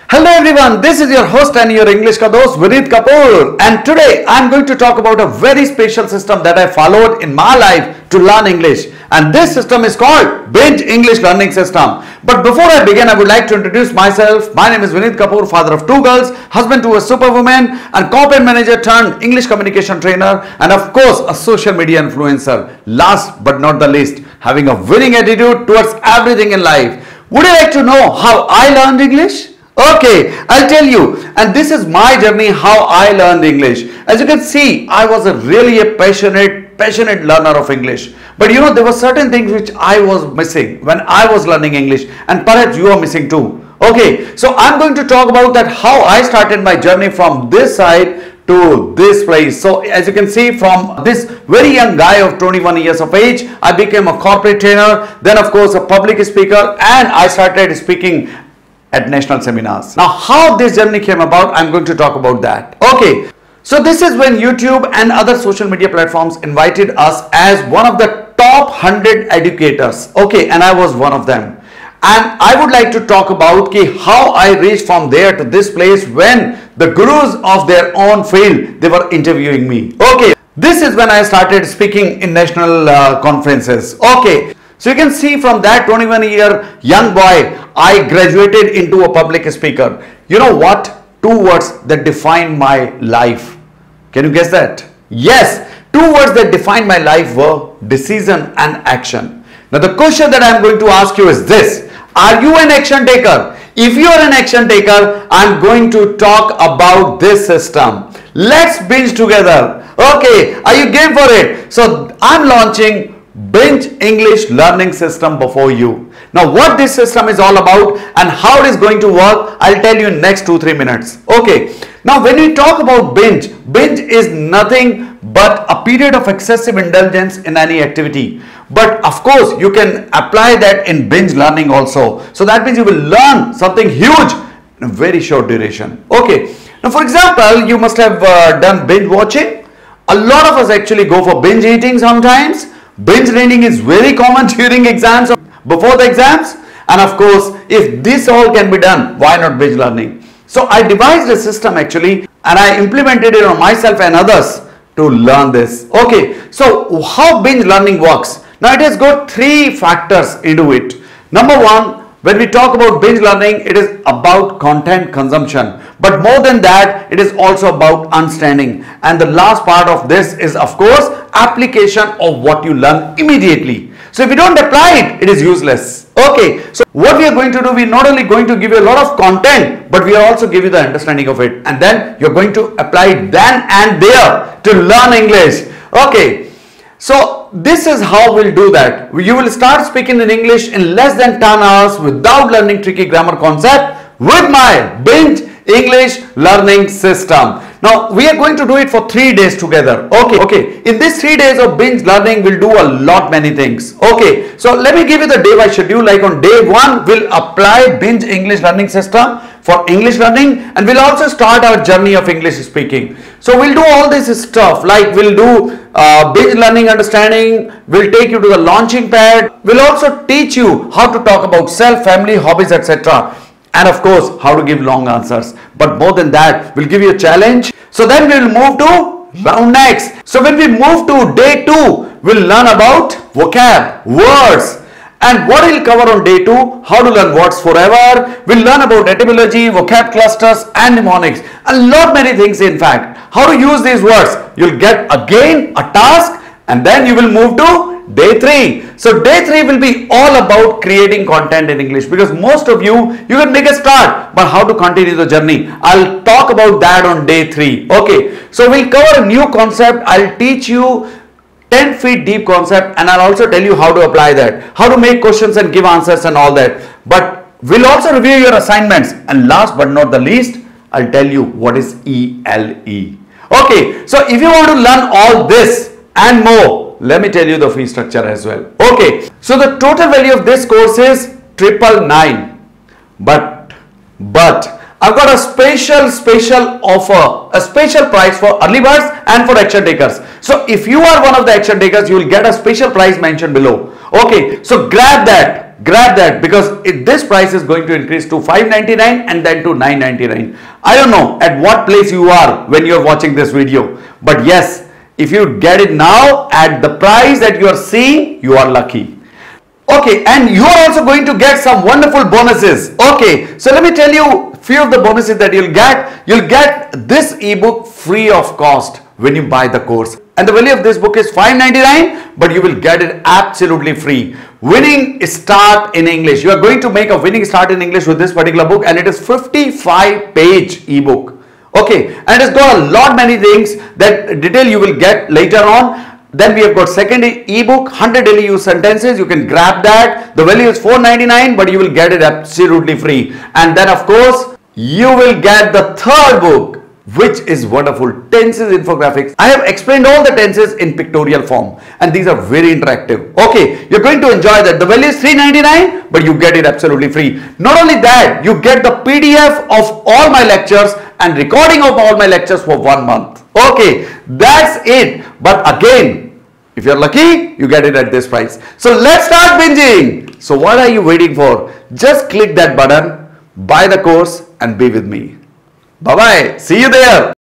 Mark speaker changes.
Speaker 1: Hello everyone, this is your host and your English ka dost Vineet Kapoor, and today I am going to talk about a very special system that I followed in my life to learn English, and this system is called Binge English Learning System. But before I begin, I would like to introduce myself. My name is Vineet Kapoor, father of two girls, husband to a superwoman, and corporate manager turned English communication trainer, and of course a social media influencer. Last but not the least, having a winning attitude towards everything in life. Would you like to know how I learned English? Okay, I'll tell you, and this is my journey how I learned English. As you can see, I was really a passionate learner of English. But you know, there were certain things which I was missing when I was learning English, and perhaps you are missing too. Okay, so I'm going to talk about that how I started my journey from this side to this place. So as you can see, from this very young guy of 21 years of age, I became a corporate trainer, then of course a public speaker, and I started speaking at national seminars. Now how this journey came about, I'm going to talk about that. Okay, so this is when YouTube and other social media platforms invited us as one of the top 100 educators. Okay, and I was one of them. And I would like to talk about how I reached from there to this place when the gurus of their own field, they were interviewing me. Okay, this is when I started speaking in national conferences. Okay, so you can see from that 21-year young boy, I graduated into a public speaker. You know what? Two words that define my life. Can you guess that? Yes, two words that define my life were decision and action. Now the question that I am going to ask you is this: are you an action taker? If you are an action taker, I am going to talk about this system. Let's binge together. Okay, are you game for it? So I am launching Binge English Learning System before you. Now what this system is all about and how it is going to work, I'll tell you in next 2-3 minutes. Okay, now when we talk about binge is nothing but a period of excessive indulgence in any activity. But of course you can apply that in binge learning also. So that means you will learn something huge in a very short duration. Okay, now for example, you must have done binge watching. A lot of us actually go for binge eating sometimes. Binge reading is very common during exams or before the exams, and of course if this all can be done, why not binge learning? So I devised a system actually, and I implemented it on myself and others to learn this. Okay, so how binge learning works? Now it has got three factors into it. Number one, when we talk about binge learning, it is about content consumption, but more than that, it is also about understanding. And the last part of this is of course application of what you learn immediately. So if you don't apply it, it is useless. Okay, so what we are going to do, we are not only going to give you a lot of content, but we are also give you the understanding of it, and then you're going to apply it then and there to learn English. Okay, so this is how we'll do that. You will start speaking in English in less than 10 hours without learning tricky grammar concept with my Binge English Learning System. Now we are going to do it for 3 days together. Okay. In these 3 days of binge learning, we'll do a lot many things. Okay. So let me give you the day-wise schedule. Like on day 1, we'll apply Binge English Learning System for English learning, and we'll also start our journey of English speaking. So we'll do all this stuff, like we'll do binge learning understanding, we'll take you to the launching pad, we'll also teach you how to talk about self, family, hobbies, etc. And of course how to give long answers. But more than that, we'll give you a challenge. So then we'll move to round next. So when we move to day 2, we'll learn about vocab, words. And what we'll cover on day 2, how to learn words forever. We'll learn about etymology, vocab clusters and mnemonics. A lot many things in fact. How to use these words. You'll get again a task, and then you will move to day 3. So day 3 will be all about creating content in English, because most of you can make a start, but how to continue the journey, I'll talk about that on day 3. Okay, so we'll cover a new concept. I'll teach you 10 feet deep concept, and I'll also tell you how to apply that, how to make questions and give answers and all that. But we'll also review your assignments, and last but not the least, I'll tell you what is ELE. Okay, so if you want to learn all this and more, let me tell you the fee structure as well. Okay, so the total value of this course is 999, but I've got a special offer, a special price for early birds and for action takers. So if you are one of the action takers, you will get a special price mentioned below. Okay, so grab that. grab that, because this price is going to increase to $599 and then to $999. I don't know at what place you are when you're watching this video, but yes, if you get it now at the price that you are seeing, you are lucky. Okay, and you are also going to get some wonderful bonuses. Okay, so let me tell you few of the bonuses that you'll get. You'll get this ebook free of cost when you buy the course. And the value of this book is $599, but you will get it absolutely free. Winning Start in English. You are going to make a winning start in English with this particular book, and it is 55-page ebook. Okay, and it's got a lot many things that detail you will get later on. Then we have got second ebook, 100 daily use sentences. You can grab that. The value is $499, but you will get it absolutely free. And then of course, you will get the third book, which is wonderful, tenses infographics. I have explained all the tenses in pictorial form, and these are very interactive. Okay, you're going to enjoy that. The value is $399, but you get it absolutely free. Not only that, you get the PDF of all my lectures and recording of all my lectures for 1 month. Okay, that's it. But again, if you're lucky, you get it at this price. So let's start binging. So what are you waiting for? Just click that button, buy the course, and be with me. Bye-bye. See you there.